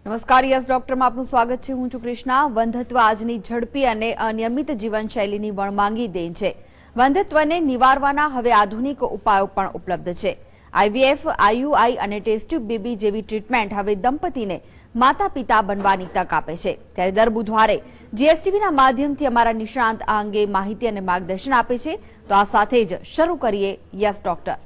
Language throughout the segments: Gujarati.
નમસ્કાર, યસ ડોક્ટરમાં આપનું સ્વાગત છે. હું છું કૃષ્ણા. વંધત્વ આજની ઝડપી અને અનિયમિત જીવનશૈલીની વણમાંગી દેન છે. વંધત્વને નિવારવાના હવે આધુનિક ઉપાયો પણ ઉપલબ્ધ છે. આઈવીએફ, આઈયુઆઈ અને ટેસ્ટ ટ્યુબ બેબી જેવી ટ્રીટમેન્ટ હવે દંપતીને માતા પિતા બનવાની તક આપે છે. ત્યારે દર બુધવારે જીએસટીવીના માધ્યમથી અમારા નિષ્ણાંત આ અંગે માહિતી અને માર્ગદર્શન આપે છે. તો આ સાથે જ શરૂ કરીએ યસ ડોક્ટર.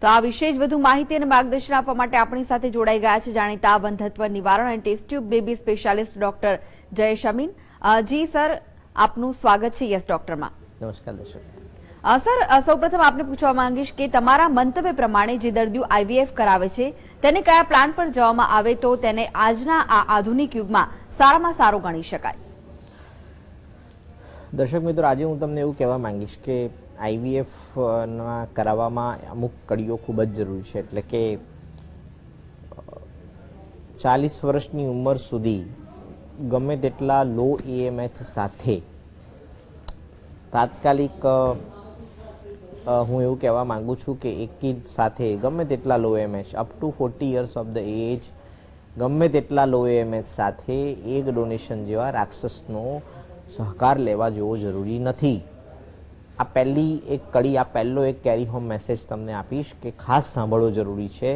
તો આ વિશે જ વધુ માહિતી અને માર્ગદર્શન આપવા માટે આપણી સાથે જોડાઈ ગયા છે જાણીતા વંધત્વ નિવારણ અને test tube baby specialist doctor Jayesh Amin. જી સર, આપનું સ્વાગત છે યસ ડોક્ટરમાં. નમસ્કાર દર્શક. સર, સૌપ્રથમ આપને પૂછવા માંગીશ કે તમારા મંતવ્ય પ્રમાણે જે દર્દીઓ આઈવીએફ કરાવે છે તેને કયા પ્લાન પર જવામાં આવે તો તેને આજના આ આધુનિક યુગમાં સારામાં સારો ગણી શકાય? દર્શક મિત્રો, આજે હું તમને એવું કહેવા માંગીશ કે આઈવીએફ કરાવવામાં અમુક કડીઓ ખૂબ જ જરૂરી છે. એટલે કે 40 વર્ષની ઉંમર સુધી ગમે તેટલા લો EMH સાથે તાત્કાલિક હું એવું કહેવા માંગુ છું કે એકી સાથે ગમે તેટલા low EMH up to 40 years of the age ગમે તેટલા લો EMH સાથે એગ ડોનેશન જેવા રાક્ષસનો સહકાર લેવા જેવો જરૂરી નથી. આ પહેલી એક કડી, આ પહેલો એક કેરી હોમ મેસેજ તમને આપીશ કે ખાસ સાંભળવો જરૂરી છે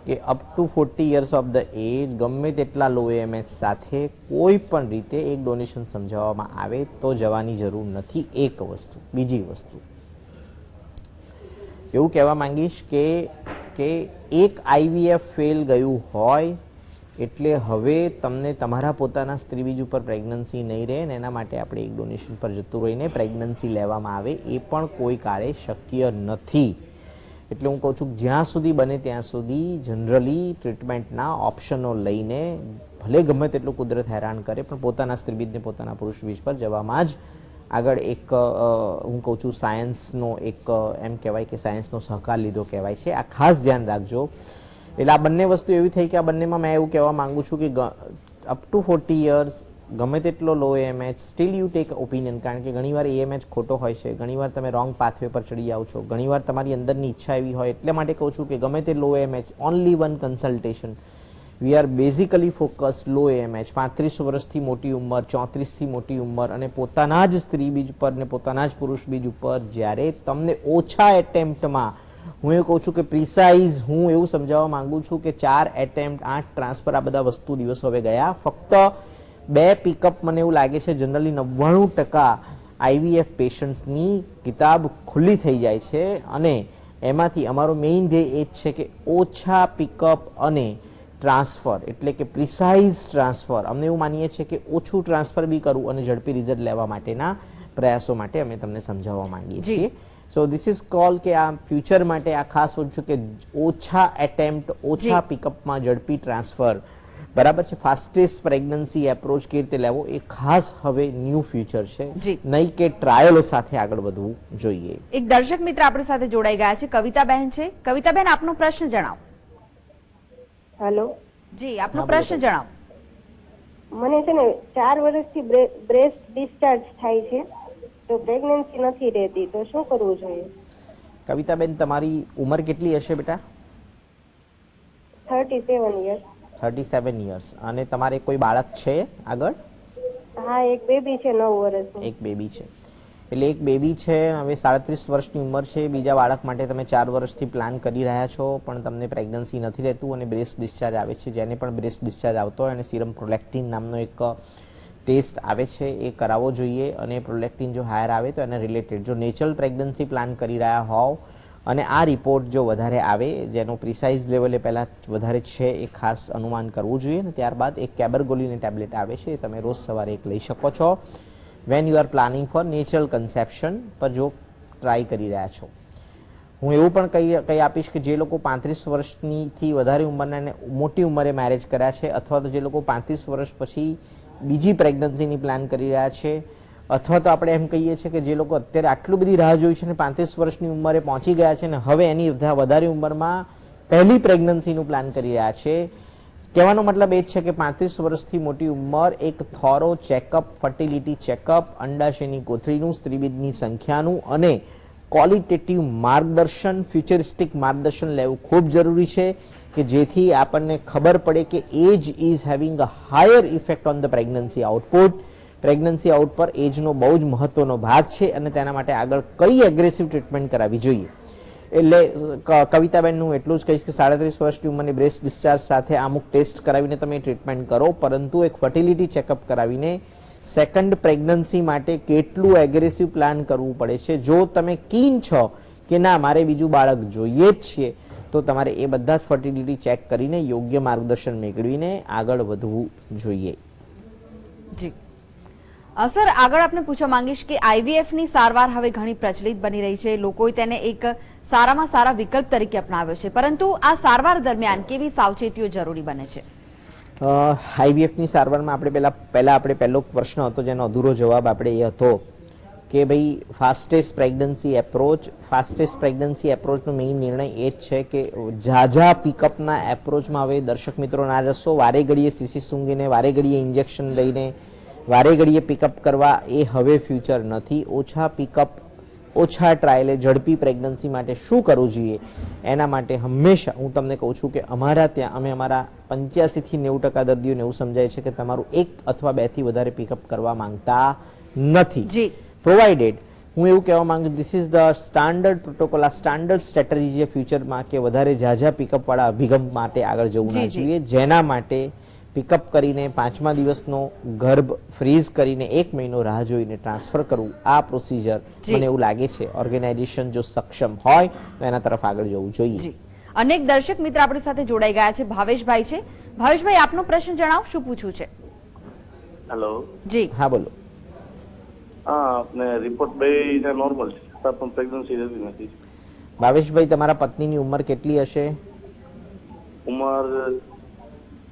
કે up to 40 years of the age ગમે તેટલા લો EMH સાથે કોઈ પણ રીતે એક ડોનેશન સમજાવવામાં આવે તો જવાની જરૂર નથી. એક વસ્તુ. બીજી વસ્તુ એવું કહેવા માંગીશ કે એક આઈવીએફ ફેલ ગયું હોય એટલે હવે તમને તમારા પોતાના સ્ત્રીબીજ ઉપર પ્રેગ્નન્સી નહીં રહે ને એના માટે આપણે એક ડોનેશન પર જતું રહીને પ્રેગ્નન્સી લેવામાં આવે એ પણ કોઈ કાળે શક્ય નથી. એટલે હું કહું છું જ્યાં સુધી બને ત્યાં સુધી જનરલી ટ્રીટમેન્ટના ઓપ્શનો લઈને ભલે ગમે તેટલું કુદરત હેરાન કરે પણ પોતાના સ્ત્રીબીજને પોતાના પુરુષ બીજ પર જવામાં જ આગળ એક હું કહું છું સાયન્સનો એક એમ કહેવાય કે સાયન્સનો સહકાર લીધો કહેવાય છે. આ ખાસ ધ્યાન રાખજો. એટલે આ બંને વસ્તુ એવી થઈ કે આ બંનેમાં મેં એવું કહેવા માંગુ છું કે અપ ટુ 40 years ગમે તેટલો લો EMH steel you take opinion. કારણ કે ઘણીવાર EMH ખોટો હોય છે, ઘણીવાર તમે રોંગ પાથવે પર ચડી જાઓ છો, ઘણીવાર તમારી અંદરની ઈચ્છા એવી હોય. એટલે માટે કહું છું કે ગમે તે low EMH only one consultation. We are basically focused low EMH 35 વર્ષથી મોટી ઉંમર, 34થી મોટી ઉંમર અને પોતાના જ સ્ત્રી બીજ પર ને પોતાના જ પુરુષ બીજ ઉપર જ્યારે તમને ઓછા એટેમ્પ્ટમાં, હું એવું કહું છું કે પ્રિસાઇઝ હું એવું સમજાવવા માંગુ છું કે 4 એટેમ્પ્ટ 8 ટ્રાન્સફર આ બધા વસ્તુ દિવસો હવે ગયા. ફક્ત 2 પિકઅપ મને એવું લાગે છે જનરલી 99% આઈવીએફ પેશન્ટ્સની કિતાબ ખુલ્લી થઈ જાય છે અને એમાંથી અમારો મેઇન ધ્યેય એ જ છે કે ઓછા પિકઅપ અને ટ્રાન્સફર એટલે કે પ્રિસાઇઝ ટ્રાન્સફર. અમને એવું માનીએ છીએ કે ઓછું ટ્રાન્સફર બી કરવું અને ઝડપી રિઝલ્ટ લેવા માટેના પ્રયાસો માટે અમે તમને સમજાવવા માંગીએ છીએ. સો ધીસ ઇઝ કોલ કે આ ફ્યુચર માટે આ ખાસ વસ્તુ કે ઓછા એટેમ્પ્ટ, ઓછા પિકઅપમાં ઝડપી ટ્રાન્સફર, બરાબર છે, ફાસ્ટેસ્ટ પ્રેગ્નન્સી એપ્રોચ કેવી રીતે લેવો એ ખાસ હવે ન્યૂ ફ્યુચર છે. નહીં કે ટ્રાયલો સાથે આગળ વધવું જોઈએ. એક દર્શક મિત્ર આપણી સાથે જોડાઈ ગયા છે, કવિતાબેન છે. કવિતાબેન, આપનો પ્રશ્ન જણાવો. હેલો જી, આપનો પ્રશ્ન જણાવો. મને છે ને 4 વર્ષથી બ્રેસ્ટ ડિસ્ચાર્જ થાય છે તો પ્રેગ્નન્સી નથી રહેતી, તો શું કરવું જોઈએ? કવિતાબેન, તમારી ઉંમર કેટલી હશે બેટા? 37 years. 37 years. અને તમારે કોઈ બાળક છે આગળ? હા, એક બેબી છે 9 વર્ષનું. એક બેબી છે. એટલે એક બેબી છે, હવે 37 વર્ષની ઉંમર છે. બીજા બાળક માટે તમે 4 વર્ષથી પ્લાન કરી રહ્યા છો પણ તમને પ્રેગ્નન્સી નથી રહેતું અને બ્રેસ્ટ ડિસ્ચાર્જ આવે છે. જેને પણ બ્રેસ્ટ ડિસ્ચાર્જ આવતો હોય અને સિરમ પ્રોલેક્ટિન નામનો એક ટેસ્ટ આવે છે એ કરાવવો જોઈએ. અને પ્રોલેક્ટિન જો હાયર આવે તો એને રિલેટેડ જો નેચરલ પ્રેગ્નન્સી પ્લાન કરી રહ્યા હોવ અને આ રિપોર્ટ જો વધારે આવે જેનો પ્રિસાઇઝ લેવલે પહેલાં વધારે છે એ ખાસ અનુમાન કરવું જોઈએ. અને ત્યારબાદ એક કેબરગોલીની ટેબ્લેટ આવે છે, તમે રોજ સવારે એક લઈ શકો છો when you are planning four natural conception પર જો ટ્રાય કરી રહ્યા છો. હું એવું પણ કહી આપીશ કે જે લોકો 35 વર્ષથી વધારે ઉંમરના અને મોટી ઉંમરે મેરેજ કર્યા છે અથવા તો જે લોકો 35 વર્ષ પછી બીજી પ્રેગ્નન્સીની પ્લાન કરી રહ્યા છે અથવા તો આપણે એમ કહીએ છીએ કે જે લોકો અત્યારે આટલું બધી રાહ જોઈ છે અને 35 વર્ષની ઉંમરે પહોંચી ગયા છે અને હવે એની વધારે ઉંમરમાં પહેલી પ્રેગ્નન્સીનું પ્લાન કરી રહ્યા છે, કહેવાનો મતલબ એ જ છે કે 35 વર્ષથી મોટી ઉંમર, એક થોરો ચેકઅપ, ફર્ટિલિટી ચેકઅપ, અંડાશયની કોથળીનું, સ્ત્રીબીજની સંખ્યાનું અને ક્વોલિટેટિવ માર્ગદર્શન, ફ્યુચરિસ્ટિક માર્ગદર્શન લેવું ખૂબ જરૂરી છે કે જેથી આપણને ખબર પડે કે age is having a higher effect on the pregnancy output. Pregnancy out પર એજનો બહુ જ મહત્વનો ભાગ છે અને તેના માટે આગળ કઈ એગ્રેસિવ ટ્રીટમેન્ટ કરાવવી જોઈએ. એટલે કવિતાબેન હું એટલું જ કહીશ કે 37 વર્ષની ઉંમરની બ્રેસ્ટ ડિસ્ચાર્જ સાથે અમુક ટેસ્ટ કરાવીને તમે ટ્રીટમેન્ટ કરો, પરંતુ એક ફર્ટિલિટી ચેકઅપ કરાવીને સેકન્ડ પ્રેગ્નન્સી માટે કેટલું એગ્રેસિવ પ્લાન કરવું પડે છે. જો તમે કીન છો કે ના મારે બીજું બાળક જોઈએ જ છે તો તમારે એ બધા જ ફર્ટિલિટી ચેક કરીને યોગ્ય માર્ગદર્શન મેળવીને આગળ વધવું જોઈએ. જી સર, આગળ આપણે પૂછવા માંગીશ કે આઈવીએફ ની સારવાર હવે ઘણી પ્રચલિત બની રહી છે, લોકોએ તેને એક સારામાં સારા વિકલ્પ તરીકે અપનાવ્યો છે, પરંતુ આ સારવાર દરમિયાન કેવી સાવચેતીઓ જરૂરી બને છે? આઈવીએફની સારવારમાં આપણે પહેલો પ્રશ્ન હતો જેનો અધૂરો જવાબ આપણે એ હતો કે ભાઈ ફાસ્ટેસ્ટ પ્રેગ્નન્સી એપ્રોચનો મેઇન નિર્ણય એ જ છે કે ઝાઝા પિકઅપના એપ્રોચમાં હવે દર્શક મિત્રો ના જશો. વારે ઘડીએ સીસી સૂંઘીને, વારે ઘડીએ ઇન્જેક્શન લઈને, વારે ઘડીએ પિકઅપ કરવા એ હવે ફ્યુચર નથી. ઓછા પિકઅપ, ઓછા ટ્રાયલે ઝડપી પ્રેગ્નન્સી માટે શું કરવું જોઈએ એના માટે હંમેશા હું તમને કહું છું કે અમારા ત્યાં અમે અમારા 85 થી 90% દર્દીઓને એવું સમજાય છે કે તમારું 1 અથવા 2 થી વધારે પિકઅપ કરવા માંગતા નથી. પ્રોવાઇડેડ હું એવું કહેવા માંગુ this is the standard protocol, આ સ્ટાન્ડર્ડ સ્ટ્રેટેજી છે ફ્યુચરમાં કે વધારે ઝાઝા પિકઅપ વાળા અભિગમ માટે આગળ જવું ના જોઈએ, જેના માટે પિકઅપ કરીને 5મા દિવસનો ગર્ભ ફ્રીઝ કરીને 1 મહિનો રાહ જોઈને ટ્રાન્સફર કરવું, આ પ્રોસિજર મને એવું લાગે છે ઓર્ગેનાઇઝેશન જો સક્ષમ હોય તો એના તરફ આગળ જવું જોઈએ. અનેક દર્શક મિત્ર આપણી સાથે જોડાઈ ગયા છે. ભાવેશભાઈ છે. ભાવેશભાઈ, આપનો પ્રશ્ન જણાવો, શું પૂછવું છે? હેલો જી હા બોલો. હા, આપને રિપોર્ટ બેને નોર્મલ છે પણ પ્રેગ્નન્સી રહેતી નથી. ભાવેશભાઈ, તમારા પત્નીની ઉંમર કેટલી હશે? ઉંમર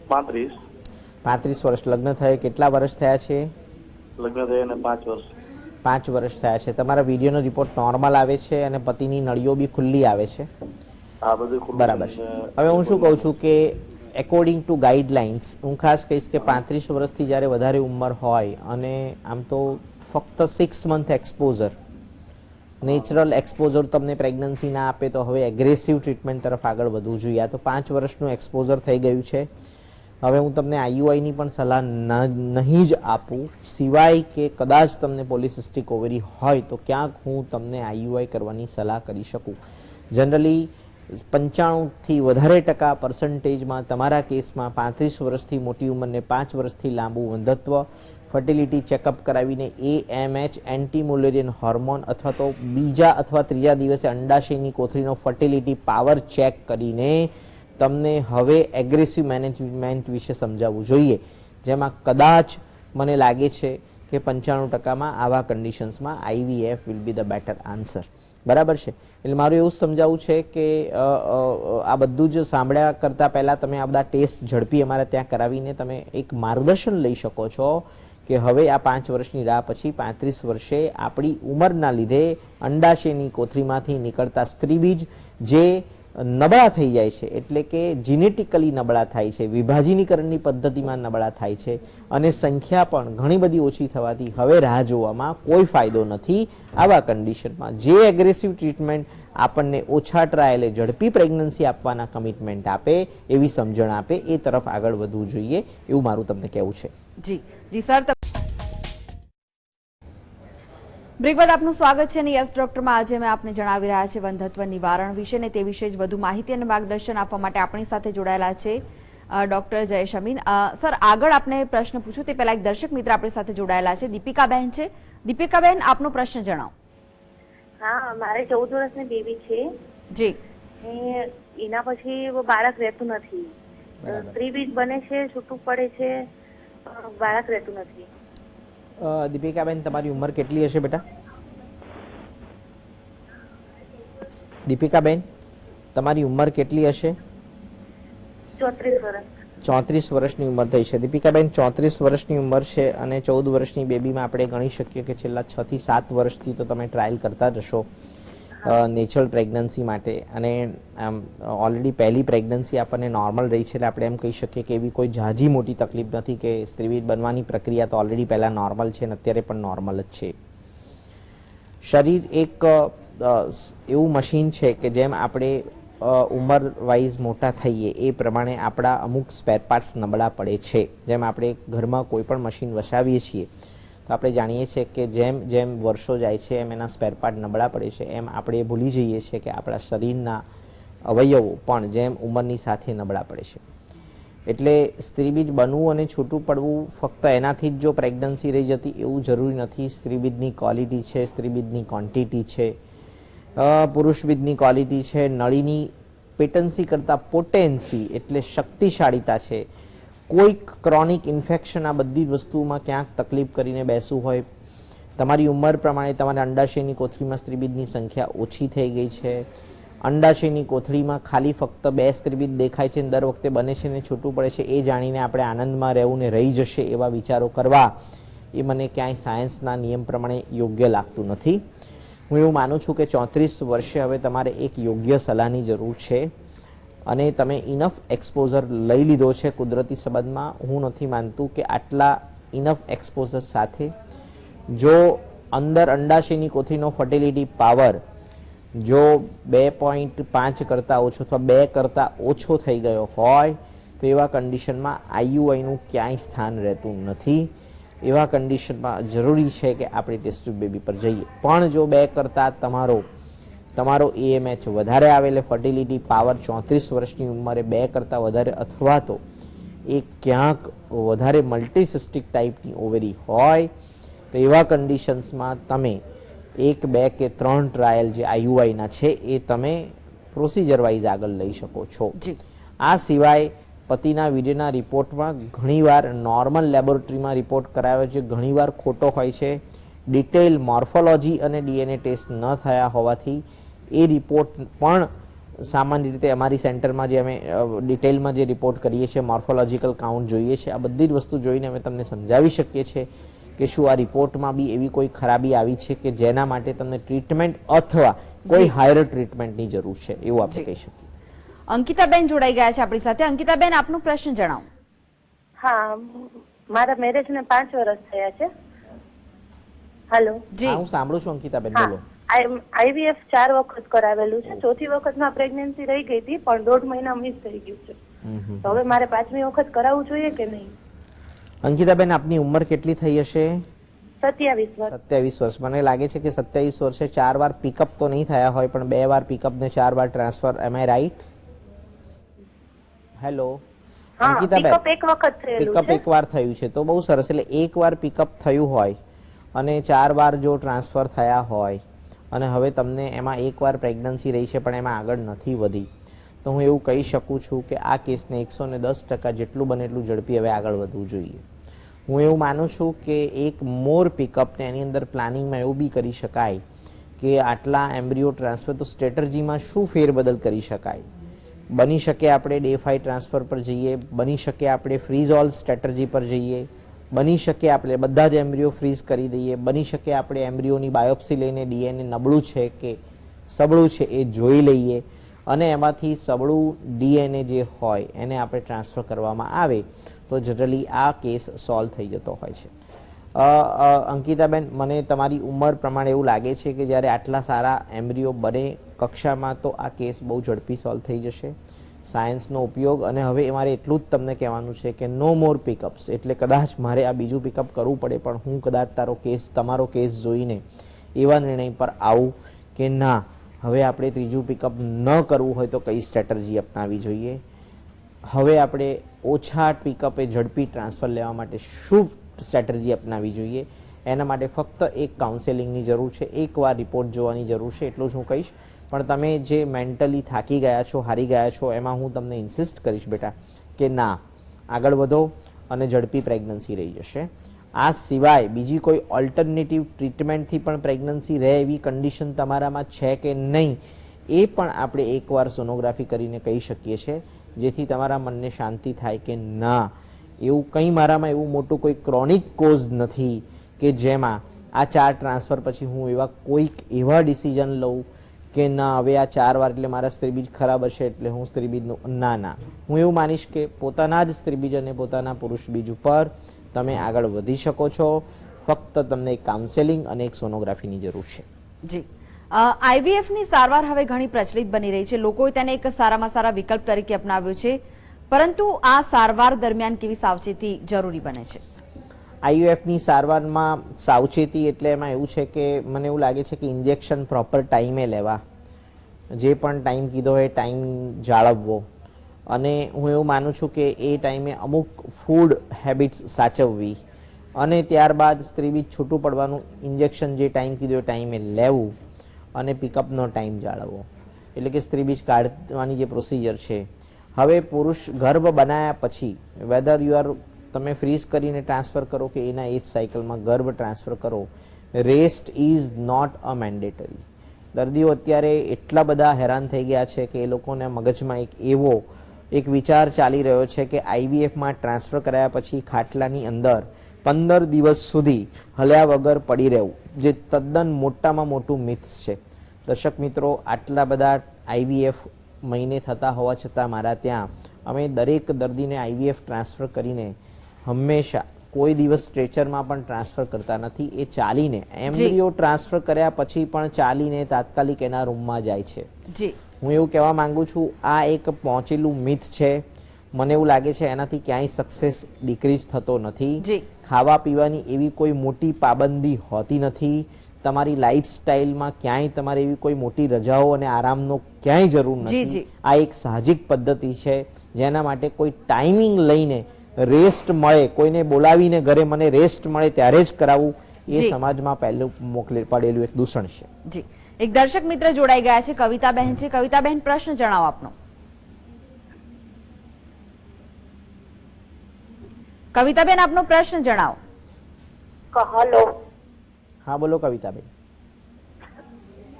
35 વર્ષ. લગ્ન થયે કેટલા વર્ષ થયા છે? લગ્ન થયે ને 5 વર્ષ. 5 વર્ષ થયા છે. તમારા વિડીયોનો રિપોર્ટ નોર્મલ આવે છે અને પતિની નળીઓ બી ખુલ્લી આવે છે? આ બધું બરાબર છે. હવે હું શું કહું છું કે એકોર્ડિંગ ટુ ગાઈડલાઇન્સ હું ખાસ કહીશ કે 35 વર્ષથી જ્યારે વધારે ઉંમર હોય અને આમ તો ફક્ત 6 મંથ એક્સપોઝર, નેચરલ એક્સપોઝર તમને પ્રેગ્નન્સી ના આપે તો હવે એગ્રેસિવ ટ્રીટમેન્ટ તરફ આગળ વધવું જોઈએ. આ તો 5 વર્ષનું એક્સપોઝર થઈ ગયું છે. હવે હું તમને આઈયુઆઈની પણ સલાહ નહીં જ આપું, સિવાય કે કદાચ તમને પોલિસિસ્ટિક ઓવરી હોય તો ક્યાંક હું તમને આઈયુઆઈ કરવાની સલાહ કરી શકું. જનરલી 95% વધારે પર્સન્ટેજમાં તમારા કેસમાં 35 વર્ષથી મોટી ઉંમરને 5 વર્ષથી લાંબુ વંધત્વ, ફર્ટિલિટી ચેકઅપ કરાવીને AMH એન્ટીમુલેરિયન હોર્મોન અથવા તો બીજા અથવા ત્રીજા દિવસે અંડાશયની કોથળીનો ફર્ટિલિટી પાવર ચેક કરીને તમને હવે એગ્રેસિવ મેનેજમેન્ટ વિશે સમજાવવું જોઈએ, જેમાં કદાચ મને લાગે છે કે 95%માં આવા કન્ડિશન્સમાં IVF will be the better answer. બરાબર છે. એટલે મારું એવું સમજાવવું છે કે આ બધું જ સાંભળ્યા કરતાં પહેલાં તમે આ બધા ટેસ્ટ ઝડપી અમારે ત્યાં કરાવીને તમે એક માર્ગદર્શન લઈ શકો છો કે હવે આ 5 વર્ષની રાહ પછી 35 વર્ષે આપણી ઉંમરના લીધે અંડાશયની કોથળીમાંથી નીકળતા સ્ત્રીબીજ જે નબળા થઈ જાય છે, એટલે કે જીનેટિકલી નબળા થાય છે, વિભાજનીકરણની પદ્ધતિમાં નબળા થાય છે અને સંખ્યા પણ ઘણી બધી ઓછી થવાથી હવે રાહ જોવામાં કોઈ ફાયદો નથી. આવા કન્ડિશનમાં જે એગ્રેસિવ ટ્રીટમેન્ટ આપણને ઓછા ટ્રાયલે ઝડપી પ્રેગ્નન્સી આપવાના કમિટમેન્ટ આપે, એવી સમજણ આપે, એ તરફ આગળ વધવું જોઈએ એવું મારું તમને કહેવું છે. જી સર, બ્રેક બાદ આપનું સ્વાગત છે અને યસ ડોક્ટરમાં આજે અમે આપને જણાવી રહ્યા છે વંધત્વ નિવારણ વિશે ને તે વિશે જ વધુ માહિતી અને માર્ગદર્શન આપવા માટે આપણી સાથે જોડાયેલા છે ડોક્ટર જયેશ અમીન. સર, આગળ આપને પ્રશ્ન પૂછું તે પહેલા એક દર્શક મિત્ર આપણી સાથે જોડાયેલા છે, દીપિકાબેન છે. દીપિકાબેન, આપનો પ્રશ્ન જણાવો. હા, મારે 14 વર્ષની બેબી છે. જી. એના પછી બાળક રહેતું નથી, સ્ત્રીબીજ બને છે, છૂટું પડે છે, બાળક રહેતું નથી. દીપિકાબેન, તમારી ઉંમર કેટલી હશે બેટા? દીપિકાબેન, તમારી ઉંમર કેટલી હશે? 34 વર્ષ. 34 વર્ષની ઉંમર થઈ છે. દીપિકાબેન, 34 વર્ષની ઉંમર છે અને 14 વર્ષની બેબીમાં આપણે ગણી શકીએ કે છેલ્લા 6 થી 7 વર્ષથી તો તમે ટ્રાયલ કરતા જ હશો. નેચરલ પ્રેગ્નન્સી માટે, અને ઓલરેડી પહેલી પ્રેગ્નન્સી આપણને નોર્મલ રહી છે એટલે આપણે એમ કહી શકીએ કે એવી કોઈ ઝાઝી મોટી તકલીફ નથી, કે સ્ત્રીબીજ બનવાની પ્રક્રિયા તો ઓલરેડી પહેલાં નોર્મલ છે અને અત્યારે પણ નોર્મલ જ છે. શરીર એક એવું મશીન છે કે જેમ આપણે ઉંમર વાઇઝ મોટા થઈએ એ પ્રમાણે આપણા અમુક સ્પેર પાર્ટ્સ નબળા પડે છે. જેમ આપણે ઘરમાં કોઈ પણ મશીન વસાવીએ છીએ તો આપણે જાણીએ છીએ કે જેમ જેમ વર્ષો જાય છે એમ એના સ્પેર પાર્ટ નબળા પડે છે, એમ આપણે ભૂલી જઈએ છીએ કે આપણા શરીરના અવયવો પણ જેમ ઉંમરની સાથે નબળા પડે છે. એટલે સ્ત્રીબીજ બનવું અને છૂટું પડવું ફક્ત એનાથી જ જો પ્રેગ્નન્સી રહી જતી એવું જરૂરી નથી. સ્ત્રીબીજની ક્વોલિટી છે, સ્ત્રીબીજની ક્વોન્ટિટી છે, પુરુષબીજની ક્વોલિટી છે, નળીની પેટન્સી કરતાં પોટેન્સી એટલે શક્તિશાળીતા છે, કોઈક ક્રોનિક ઇન્ફેક્શન, આ બધી વસ્તુમાં ક્યાંક તકલીફ કરીને બેસવું હોય, તમારી ઉંમર પ્રમાણે તમારા અંડાશયની કોથળીમાં સ્ત્રીબીજની સંખ્યા ઓછી થઈ ગઈ છે, અંડાશયની કોથળીમાં ખાલી ફક્ત 2 સ્ત્રીબીજ દેખાય છે, દર વખતે બને છે ને છૂટું પડે છે, એ જાણીને આપણે આનંદમાં રહેવું ને રહી જશે એવા વિચારો કરવા એ મને ક્યાંય સાયન્સના નિયમ પ્રમાણે યોગ્ય લાગતું નથી. હું એવું માનું છું કે 34 વર્ષે હવે તમારે એક યોગ્ય સલાહની જરૂર છે અને તમે ઇનફ એક્સપોઝર લઈ લીધો છે કુદરતી સંબંધમાં. હું નથી માનતું કે આટલા ઇનફ એક્સપોઝર સાથે જો અંદર અંડાશયની કોથળીનો ફર્ટિલિટી પાવર જો 2.5 કરતાં ઓછો અથવા 2 કરતાં ઓછો થઈ ગયો હોય તો એવા કન્ડિશનમાં આઈયુઆઈનું ક્યાંય સ્થાન રહેતું નથી. એવા કન્ડિશનમાં જરૂરી છે કે આપણે ટેસ્ટ ટ્યુબ બેબી પર જઈએ. પણ જો 2 કરતાં તમારો AMH વધારે આવે, એટલે ફર્ટિલિટી પાવર 34 વર્ષની ઉંમરે 2 કરતાં વધારે, અથવા તો એ ક્યાંક વધારે મલ્ટીસિસ્ટિક ટાઈપની ઓવેરી હોય તો એવા કન્ડિશન્સમાં તમે 1, 2 કે 3 ટ્રાયલ જે આઈયુઆઈના છે એ તમે પ્રોસિજર વાઇઝ આગળ લઈ શકો છો. આ સિવાય પતિના વીર્યના રિપોર્ટમાં ઘણીવાર નોર્મલ લેબોરેટરીમાં રિપોર્ટ કરાવ્યો છે, ઘણીવાર ખોટો હોય છે. ડિટેલ મોર્ફોલોજી અને DNA ટેસ્ટ ન થયા હોવાથી એ રિપોર્ટ પણ સામાન્ય રીતે અમારી સેન્ટરમાં જે અમે ડિટેલમાં જે રિપોર્ટ કરીએ છીએ, મોર્ફોલોજીકલ કાઉન્ટ જોઈએ છે, આ બધી જ વસ્તુ જોઈને અમે તમને સમજાવી શકીએ છીએ કે શું આ રિપોર્ટમાં બી એવી કોઈ ખરાબી આવી છે કે જેના માટે તમને ટ્રીટમેન્ટ અથવા કોઈ હાયર ટ્રીટમેન્ટની જરૂર છે, એવું આપણે કહી શકીએ. અંકિતાબેન જોડાઈ ગયા છે આપણી સાથે. અંકિતાબેન, આપનો પ્રશ્ન જણાવો. હા, મારા મેરેજને 5 વર્ષ થયા છે. હેલો હા, હું સાંભળું છું અંકિતાબેન, બોલો. IVF 4 વખત કરાવેલું છે. ચોથી વખતમાં પ્રેગ્નન્સી રહી ગઈ હતી, પણ 1.5 મહિના મિસ થઈ ગયું છે. તો હવે મારે 5મી વખત કરાવવું જોઈએ કે નહીં? અંકિતાબેન, આપની ઉંમર કેટલી થઈ હશે? 27 વર્ષ. 27 વર્ષ. મને લાગે છે કે 27 વર્ષે 4 વાર પિકઅપ તો નહીં થયા હોય, પણ 2 વાર પિકઅપ ને 4 વાર transfer. Am I right? Hello અંકિતાબેન, પિકઅપ એક વાર થયું છે તો બહુ સરસ. એટલે 1 વાર પિકઅપ થયું હોય અને 4 વાર જો ટ્રાન્સફર થયા હોય અને હવે તમને એમાં 1 વાર પ્રેગ્નન્સી રહી છે પણ એમાં આગળ નથી વધી, તો હું એવું કહી શકું છું કે આ કેસને 110% જેટલું બને એટલું ઝડપી હવે આગળ વધવું જોઈએ. હું એવું માનું છું કે એક મોર પિકઅપને એની અંદર પ્લાનિંગમાં એવું બી કરી શકાય કે આટલા એમ્બ્રિયો ટ્રાન્સફર, તો સ્ટ્રેટર્જીમાં શું ફેરબદલ કરી શકાય. બની શકે આપણે ડે 5 ટ્રાન્સફર પર જઈએ, બની શકે આપણે ફ્રીઝ ઓલ સ્ટ્રેટર્જી પર જઈએ, બની શકે આપણે બધા જ એમ્બ્રિયો ફ્રીઝ કરી દઈએ, બની શકે આપણે એમ્બ્રિયોની બાયોપ્સી લઈને DNA નબળું છે કે સબળું છે એ જોઈ લઈએ અને એમાંથી સબળું DNA જે હોય એને આપણે ટ્રાન્સફર કરવામાં આવે તો જનરલી આ કેસ સોલ્વ થઈ જતો હોય છે. અંકિતાબેન, મને તમારી ઉંમર પ્રમાણે એવું લાગે છે કે જ્યારે આટલા સારા એમ્બ્રિયો બને કક્ષામાં તો આ કેસ બહુ ઝડપી સોલ્વ થઈ જશે. સાયન્સનો ઉપયોગ, અને હવે મારે એટલું જ તમને કહેવાનું છે કે નો મોર પિકઅપ્સ. એટલે કદાચ મારે આ બીજું પિકઅપ કરવું પડે પણ હું કદાચ તમારો કેસ જોઈને એવા નિર્ણય પર આવું કે ના, હવે આપણે ત્રીજું પિકઅપ ન કરવું હોય તો કઈ સ્ટ્રેટર્જી અપનાવી જોઈએ, હવે આપણે ઓછા પિકઅપે ઝડપી ટ્રાન્સફર લેવા માટે શું સ્ટ્રેટર્જી અપનાવી જોઈએ, એના માટે ફક્ત એક કાઉન્સેલિંગની જરૂર છે, 1 વાર રિપોર્ટ જોવાની જરૂર છે, એટલું જ હું કહીશ. પણ તમે જે મેન્ટલી થાકી ગયા છો, હારી ગયા છો, એમાં હું તમને ઇન્સિસ્ટ કરીશ બેટા કે ના, આગળ વધો અને ઝડપી પ્રેગ્નન્સી રહી જશે. આ સિવાય બીજી કોઈ ઓલ્ટરનેટિવ ટ્રીટમેન્ટથી પણ પ્રેગ્નન્સી રહે એવી કન્ડિશન તમારામાં છે કે નહીં એ પણ આપણે એકવાર સોનોગ્રાફી કરીને કહી શકીએ છીએ, જેથી તમારા મનને શાંતિ થાય કે ના, એવું કંઈ મારામાં એવું મોટું કોઈ ક્રોનિક કોઝ નથી કે જેમાં આ 4 ટ્રાન્સફર પછી હું કોઈક એવા ડિસિઝન લઉં કે ના હવે આ 4 વાર એટલે મારા સ્ત્રીબીજ ખરાબ હશે એટલે હું સ્ત્રીબીજનું ના, હું એવું માનીશ કે પોતાના જ સ્ત્રીબીજ અને પોતાના પુરુષ બીજ ઉપર તમે આગળ વધી શકો છો. ફક્ત તમને એક કાઉન્સેલિંગ અને એક સોનોગ્રાફીની જરૂર છે. જી, આઈવીએફ ની સારવાર હવે ઘણી પ્રચલિત બની રહી છે. લોકોએ તેને એક સારામાં સારા વિકલ્પ તરીકે અપનાવ્યો છે, પરંતુ આ સારવાર દરમિયાન કેવી સાવચેતી જરૂરી બને છે? આઈયુએફની સારવારમાં સાવચેતી એટલે એમાં એવું છે કે મને એવું લાગે છે કે ઇન્જેક્શન પ્રોપર ટાઈમે લેવા, જે પણ ટાઈમ કીધો એ ટાઈમ જાળવવો, અને હું એવું માનું છું કે એ ટાઈમે અમુક ફૂડ હેબિટ્સ સાચવવી, અને ત્યારબાદ સ્ત્રીબીજ છૂટું પડવાનું ઇન્જેક્શન જે ટાઈમ કીધો એ ટાઈમે લેવું, અને પિકઅપનો ટાઈમ જાળવવો. એટલે કે સ્ત્રીબીજ કાઢવાની જે પ્રોસિજર છે, હવે પુરુષ ગર્ભ બનાવ્યા પછી વેધર યુ આર તમે ફ્રીઝ કરીને ટ્રાન્સફર કરો કે એના એજ સાયકલમાં ગર્ભ ટ્રાન્સફર કરો, rest is not a mandatory. દર્દીઓ અત્યારે એટલા બધા હેરાન થઈ ગયા છે કે એ લોકોને મગજમાં એક વિચાર ચાલી રહ્યો છે કે આઈવીએફમાં ટ્રાન્સફર કરાયા પછી ખાટલાની અંદર 15 દિવસ સુધી હલ્યા વગર પડી રહેવું, જે તદ્દન મોટામાં મોટું મિથ્સ છે. દર્શક મિત્રો, આટલા બધા આઈવીએફ મહિને થતા હોવા છતાં મારા ત્યાં અમે દરેક દર્દીને આઈવીએફ ટ્રાન્સફર કરીને હંમેશા કોઈ દિવસ સ્ટ્રેચરમાં પણ ટ્રાન્સફર કરતા નથી. એ ચાલીને એમ્બ્રિયો ટ્રાન્સફર કર્યા પછી પણ ચાલીને તાત્કાલિક એના રૂમમાં જાય છે. હું એવું કહેવા માંગુ છું, આ એક પહોંચેલું મિથ છે. મને એવું લાગે છે એનાથી ક્યાંય સક્સેસ ડિક્રીઝ થતો નથી. ખાવા પીવાની એવી કોઈ મોટી પાબંદી હોતી નથી. તમારી લાઈફસ્ટાઈલમાં ક્યાંય તમારે એવી કોઈ મોટી રજાઓ અને આરામનો ક્યાંય જરૂર નથી. આ એક સાહજિક પદ્ધતિ છે જેના માટે કોઈ ટાઈમિંગ લઈને રેસ્ટ મળે, કોઈને બોલાવીને ઘરે મને રેસ્ટ મળે ત્યારે જ કરાવવું, એ સમાજમાં પહેલું પડેલું એક દૂષણ છે. જી, એક દર્શક મિત્ર જોડાઈ ગયા છે, કવિતાબહેન છે. કવિતાબહેન, પ્રશ્ન જણાવો આપનો. કવિતાબેન, આપનો પ્રશ્ન જણાવો. હેલો. હા, બોલો કવિતાબેન.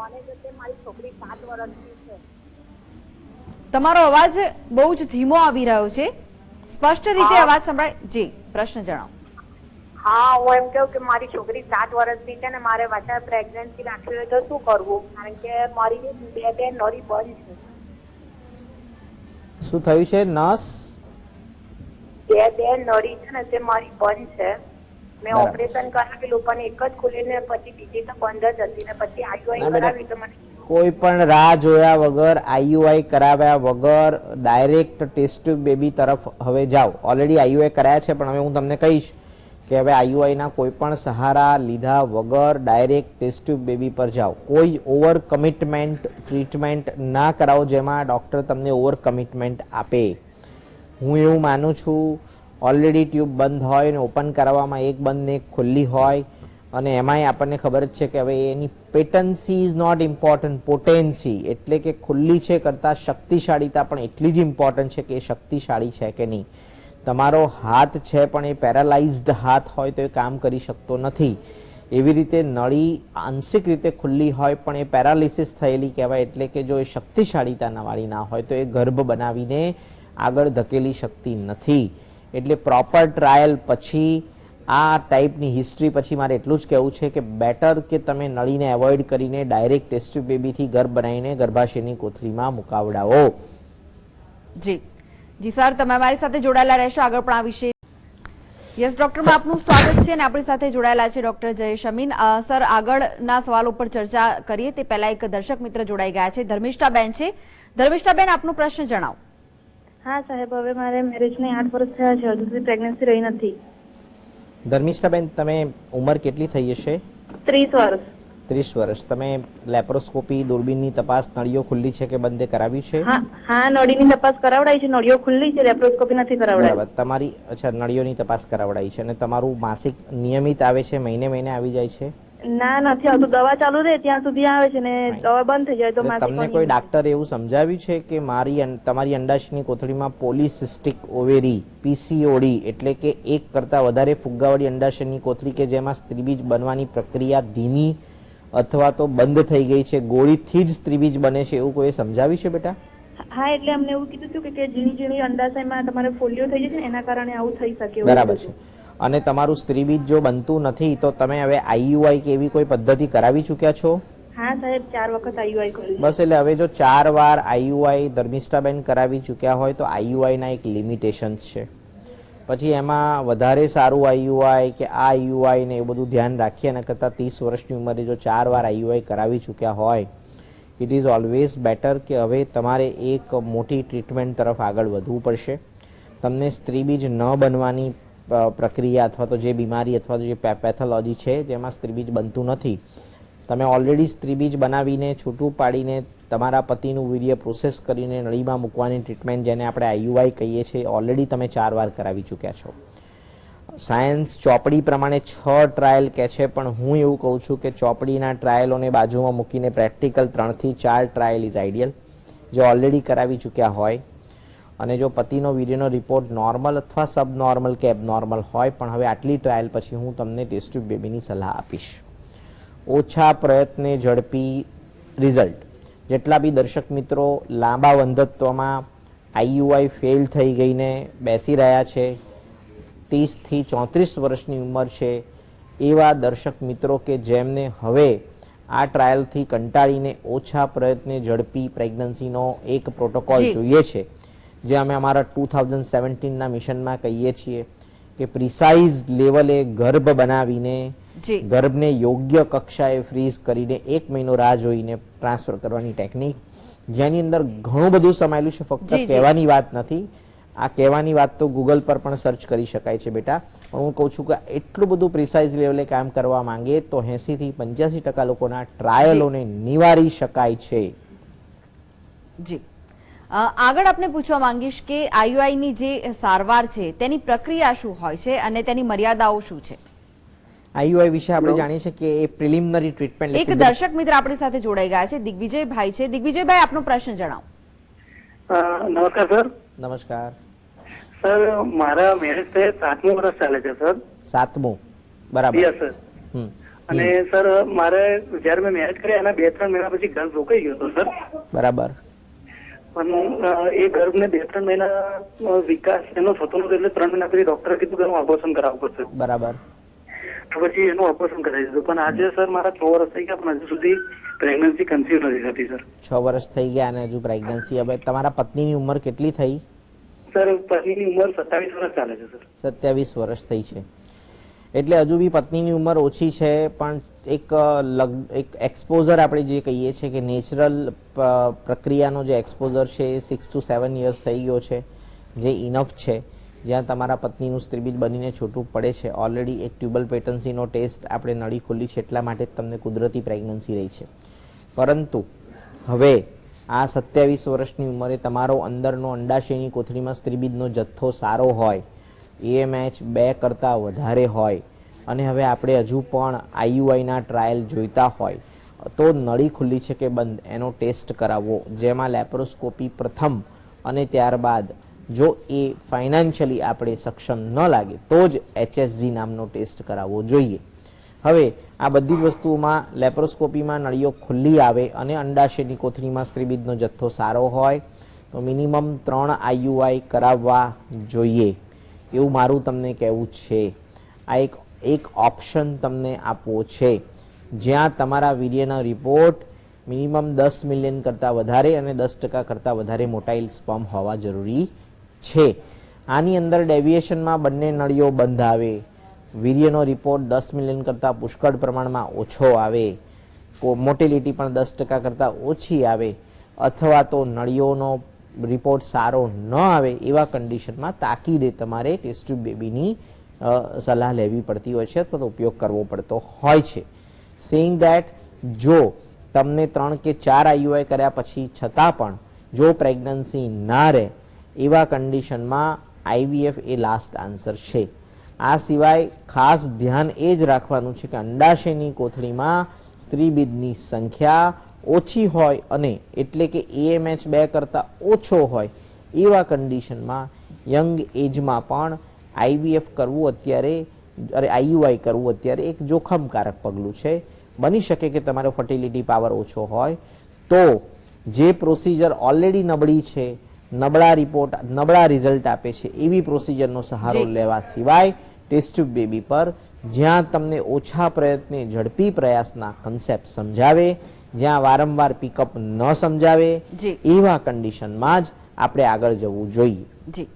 મારી છોકરી 7 વર્ષની છે. તમારો અવાજ બહુ જ ધીમો આવી રહ્યો છે, સ્પષ્ટ રીતે અવાજ સંભળાય. જી, પ્રશ્ન જણાવો. હા, હું એમ કહું કે મારી છોકરી 7 વર્ષની છે ને મારે પાછા પ્રેગ્નન્સી રાખવી હોય તો શું કરવું? કારણ કે મારી 2 નળી બંધ છે. શું થયું છે? નસ 2 નળી છે ને તે મારી બંધ છે. મેં ઓપરેશન કરાવેલું પણ એક જ ખુલીને પછી બીજી તો બંધ જ હતી, ને પછી આઈયુઆઈ કરાવી તો મને કોઈ પણ રાહ જોયા વગર, આઈયુઆઈ કરાવ્યા વગર ડાયરેક્ટ ટેસ્ટ ટ્યુબ બેબી તરફ હવે જાઓ. ઓલરેડી આઈયુઆઈ કરાયા છે, પણ હવે હું તમને કહીશ કે હવે આઈયુઆઈના કોઈ પણ સહારા લીધા વગર ડાયરેક્ટ ટેસ્ટ ટ્યુબ બેબી પર જાઓ. કોઈ ઓવર કમિટમેન્ટ ટ્રીટમેન્ટ ના કરાવો જેમાં ડૉક્ટર તમને ઓવર કમિટમેન્ટ આપે. હું એવું માનું છું, ઓલરેડી ટ્યુબ બંધ હોય ને ઓપન કરાવવામાં એક બંધ ને એક ખુલ્લી હોય, અને એમાંય આપણને ખબર જ છે કે હવે એની પેટન્સી ઇઝ નોટ ઇમ્પોર્ટન્ટ, પોટેન્સી એટલે કે ખુલ્લી છે કરતાં શક્તિશાળીતા પણ એટલી જ ઇમ્પોર્ટન્ટ છે કે એ શક્તિશાળી છે કે નહીં. તમારો હાથ છે પણ એ પેરાલાઇઝડ હાથ હોય તો એ કામ કરી શકતો નથી. એવી રીતે નળી આંશિક રીતે ખુલ્લી હોય પણ એ પેરાલિસિસ થયેલી કહેવાય, એટલે કે જો એ શક્તિશાળીતા વાળી ના હોય તો એ ગર્ભ બનાવીને આગળ ધકેલી શકતી નથી. એટલે પ્રોપર ટ્રાયલ પછી આ ટાઈપની હિસ્ટ્રી પછી મારે એટલું જ કહેવું છે કે બેટર કે તમે નળીને એવોઇડ કરીને ડાયરેક્ટ ટેસ્ટ ટ્યુબ બેબીથી ગર્ભ બનાવીને ગર્ભાશયની કોથળીમાં મુકાવડાવો. જી જી સર, તમે અમારી સાથે જોડાયેલા રહેશો આગળ પણ આ વિશે. યસ ડોક્ટરમાં આપનું સ્વાગત છે, અને આપણી સાથે જોડાયેલા છે ડોક્ટર જયેશ અમીન. સર, આગળના સવાલો પર ચર્ચા કરીએ તે પહેલા એક દર્શક મિત્ર જોડાઈ ગયા છે, ધર્મિષ્ઠાબેન છે. ધર્મિષ્ઠાબેન, આપનો પ્રશ્ન જણાવો. હા સાહેબ, હવે મારે મેરેજને 8 વર્ષ થયા છે, હજુ સુધી પ્રેગ્નન્સી રહી નથી. ધર્મિષ્ઠાબેન, તમે ઉંમર કેટલી થઈ હશે? 30 વર્ષ. 30 વર્ષ. તમે લેપ્રોસ્કોપી, દૂરબીનની તપાસ, નળીઓ ખુલ્લી છે કે બંધ કરાવ્યું છે? હા, નળીની તપાસ કરાવડાઈ છે, નળીઓ ખુલ્લી છે, લેપ્રોસ્કોપી નથી કરાવડાઈ. બરાબર. તમારી નળીઓની તપાસ કરાવડાઈ છે, અને તમારું માસિક નિયમિત આવે છે, મહિને આવી જાય છે? ના, નથી આવતું. દવા ચાલુ રહે ત્યાં સુધી આવે છે, ને દવા બંધ થઈ જાય તો માસિક. તમને કોઈ ડાક્ટર એવું સમજાવ્યું છે કે તમારી અંડાશયની કોથળીમાં પોલિસિસ્ટિક ઓવેરી, પીસીઓડી એટલે કે એક કરતાં વધારે ફુગ્ગાવાળી અંડાશયની કોથળી કે જેમાં સ્ત્રીબીજ બનવાની પ્રક્રિયા ધીમી અથવા તો બંધ થઈ ગઈ છે, ગોળીથી જ સ્ત્રીબીજ બને છે, એવું કોઈ સમજાવ્યું છે બેટા? હા, એટલે અમને એવું કીધું હતું કે ઝીણી ઝીણી અંડાશયમાં તમારે ફોલિયો થઈ જશે ને એના કારણે આવું થઈ શકે. બરાબર છે. અને તમારું સ્ત્રીબીજ જો બનતું નથી તો તમે હવે આઈયુઆઈ કે એવી કોઈ પદ્ધતિ કરાવી ચૂક્યા છો? હા સાહેબ 4 વખત આઈયુઆઈ કર્યું છે. બસ એટલે હવે જો 4 વાર આઈયુઆઈ ધર્મિષ્ઠાબેન કરાવી ચૂક્યા હોય તો આઈયુઆઈના એક લિમિટેશન્સ છે. પછી એમાં વધારે સારું આઈયુઆઈ કે આ આઈયુઆઈ ને એ બધું ધ્યાન રાખીએ એના કરતાં 30 વર્ષની ઉંમરે જો 4 વાર આઈયુઆઈ કરાવી ચૂક્યા હોય ઇટ ઇઝ ઓલવેઝ બેટર કે હવે તમારે એક મોટી ટ્રીટમેન્ટ તરફ આગળ વધવું પડશે. તમને સ્ત્રીબીજ ન બનવાની પ્રક્રિયા અથવા તો જે બીમારી અથવા તો જે પેથોલોજી છે જેમાં સ્ત્રીબીજ બનતું નથી, તમે ઓલરેડી સ્ત્રીબીજ બનાવીને છૂટું પાડીને તમારા પતિનું વીર્ય પ્રોસેસ કરીને નળીમાં મૂકવાની ટ્રીટમેન્ટ જેને આપણે આઈયુઆઈ કહીએ છીએ ઓલરેડી તમે 4 વાર કરાવી ચૂક્યા છો. સાયન્સ ચોપડી પ્રમાણે 6 ટ્રાયલ કહે છે, પણ હું એવું કહું છું કે ચોપડીના ટ્રાયલોને બાજુમાં મૂકીને પ્રેક્ટિકલ 3 થી 4 ટ્રાયલ ઇઝ આઈડિયલ, જે ઓલરેડી કરાવી ચૂક્યા હોય. અને જો પતિનો વીર્યનો રિપોર્ટ નોર્મલ અથવા સબ નોર્મલ કે એબનોર્મલ હોય પણ હવે આટલી ટ્રાયલ પછી હું તમને ટેસ્ટ ટ્યુબ બેબીની સલાહ આપીશ. ઓછા પ્રયત્ને ઝડપી રિઝલ્ટ. જેટલા બી દર્શક મિત્રો લાંબા વંધત્વમાં આઈયુઆઈ ફેલ થઈ ગઈને બેસી રહ્યા છે, 30 થી 34 વર્ષની ઉંમર છે, એવા દર્શક મિત્રો કે જેમને હવે આ ટ્રાયલથી કંટાળીને ઓછા પ્રયત્ને ઝડપી પ્રેગ્નન્સીનો એક પ્રોટોકોલ જોઈએ છે, જે અમે અમારા 2017ના મિશનમાં કહીએ છીએ કે પ્રિસાઇઝ લેવલે ગર્ભ બનાવીને ગર્ભને યોગ્ય કક્ષાએ ફ્રીઝ કરીને 1 મહિનો રાહ જોઈને ટ્રાન્સફર કરવાની ટેકનિક, જેની અંદર ઘણું બધું સમાયેલું છે. ફક્ત કહેવાની વાત નથી, આ કહેવાની વાત તો ગૂગલ પર પણ સર્ચ કરી શકાય છે બેટા, પણ હું કહું છું કે એટલું બધું પ્રિસાઇઝ લેવલે કામ કરવા માંગે તો 80 થી 85% લોકોના ટ્રાયલોને નિવારી શકાય છે. જી, આગળ આપને પૂછવા માંગીશ કે આઈયુઆઈ ની જે સારવાર છે તેની પ્રક્રિયા શું હોય છે અને તેની મર્યાદાઓ શું છે? આઈયુઆઈ વિશે આપણે જાણીએ છીએ કે એ પ્રિલિમિનરી ટ્રીટમેન્ટ. એક દર્શક મિત્ર આપણી સાથે જોડાઈ ગયા છે, દિગ્વિજયભાઈ છે. દિગ્વિજયભાઈ, આપનો પ્રશ્ન જણાવો. નમસ્કાર સર. નમસ્કાર સર, મારા મેરેજ થયે 7મું વર્ષ ચાલે છે સર. 7મું, બરાબર. Yes sir. અને સર મારે જયારે મેં મેરેજ કર્યા એના 2-3 મહિના પછી ગર્ભ રોકાઈ ગયો હતો સર. બરાબર. પણ એ ગર્ભને 2-3 મહિના વિકાસ એનો થતો નતો, એટલે 3 મહિના પછી ડોક્ટરે કીધું કે ઓપરેશન કરાવવું પડશે. બરાબર. તો પછી એનું ઓપરેશન કરાવી દીધું. પણ આજે સર મારા 6 વર્ષ થઈ ગયા પણ હજુ સુધી પ્રેગ્નન્સી કન્સીવ નથી થતી સર. 6 વર્ષ થઈ ગયા અને હજુ પ્રેગ્નન્સી. હવે તમારા પત્નીની ઉંમર કેટલી થઈ? સર પત્નીની ઉંમર 27 વર્ષ ચાલે છે સર. 27 વર્ષ થઈ છે, એટલે હજુ બી પત્નીની ઉંમર ઓછી છે, પણ એક એક્સપોઝર આપણે જે કહીએ છીએ કે નેચરલ પ્રક્રિયાનો જે એક્સપોઝર છે એ 6 to 7 યર્સ થઈ ગયો છે, જે ઇનફ છે, જ્યાં તમારા પત્નીનું સ્ત્રીબીજ બનીને છૂટું પડે છે. ઓલરેડી એક ટ્યુબલ પેટન્સીનો ટેસ્ટ આપણે નળી ખુલ્લી છે એટલા માટે તમને કુદરતી પ્રેગ્નન્સી રહી છે. પરંતુ હવે આ 27 વર્ષની ઉંમરે તમારો અંદરનો અંડાશયની કોથળીમાં સ્ત્રીબીજનો જથ્થો સારો હોય, AMH 2 કરતાં વધારે હોય અને હવે આપણે હજુ પણ આઈયુઆઈના ટ્રાયલ જોઈતા હોય તો નળી ખુલ્લી છે કે બંધ એનો ટેસ્ટ કરાવવો, જેમાં લેપ્રોસ્કોપી પ્રથમ અને ત્યારબાદ જો એ ફાઇનાન્શિયલી આપણે સક્ષમ ન લાગે તો જ HSG નામનો ટેસ્ટ કરાવવો જોઈએ. હવે આ બધી જ વસ્તુઓમાં લેપ્રોસ્કોપીમાં નળીઓ ખુલ્લી આવે અને અંડાશયની કોથળીમાં સ્ત્રીબીજનો જથ્થો સારો હોય તો મિનિમમ 3 આઈયુઆઈ કરાવવા જોઈએ, એવું મારું તમને કહેવું છે. આ એક ઓપ્શન તમને આપવો છે, જ્યાં તમારા વીર્યનો રિપોર્ટ મિનિમમ 10 મિલિયન કરતાં વધારે અને 10% કરતાં વધારે મોટાઇલ સ્પર્મ હોવા જરૂરી છે. આની અંદર ડેવિએશનમાં બંને નળીઓ બંધ આવે, વીર્યનો રિપોર્ટ 10 મિલિયન કરતાં પુષ્કળ પ્રમાણમાં ઓછો આવે, મોટિલિટી પણ 10% કરતાં ઓછી આવે, અથવા તો નળીઓનો રિપોર્ટ સારો ન આવે એવા કન્ડિશનમાં તાકીદે તમારે ટેસ્ટ ટ્યુબ બેબીની સલાહ લેવી પડતી હોય છે અથવા તો ઉપયોગ કરવો પડતો હોય છે. સેઇંગ ધેટ જો તમને 3 કે 4 આઈયુઆઈ કર્યા પછી છતાં પણ જો પ્રેગ્નન્સી ના રહે એવા કન્ડિશનમાં IVF એ લાસ્ટ આન્સર છે. આ સિવાય ખાસ ધ્યાન એ જ રાખવાનું છે કે અંડાશયની કોથળીમાં સ્ત્રીબીજની સંખ્યા ઓછી હોય અને એટલે કે AMH 2 કરતાં ઓછો હોય એવા કન્ડિશનમાં યંગ એજમાં પણ IVF કરવું આઈયુઆઈ કરવું અત્યારે એક જોખમકારક પગલું છે. બની શકે કે તમારો ફર્ટિલિટી પાવર ઓછો હોય તો જે પ્રોસિજર ઓલરેડી નબળી છે, નબળા રિઝલ્ટ આપે છે એવી પ્રોસિજરનો સહારો લેવા સિવાય ટેસ્ટ ટ્યુબ બેબી પર જ્યાં તમને ઓછા પ્રયત્ને ઝડપી પ્રયાસના કન્સેપ્ટ સમજાવે, જ્યાં વારંવાર પિકઅપ ન સમજાવે જી. એવા કન્ડિશનમાં જ આપણે આગળ જવું જોઈએ. જી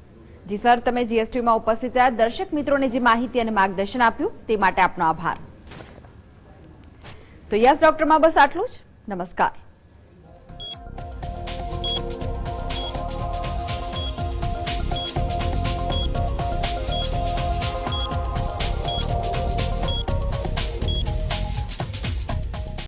જી સર, તમે જીએસટીમાં ઉપસ્થિત રહ્યા, દર્શક મિત્રોને જે માહિતી અને માર્ગદર્શન આપ્યું તે માટે આપનો આભાર. તો યસ ડોક્ટરમાં બસ આટલું જ. નમસ્કાર.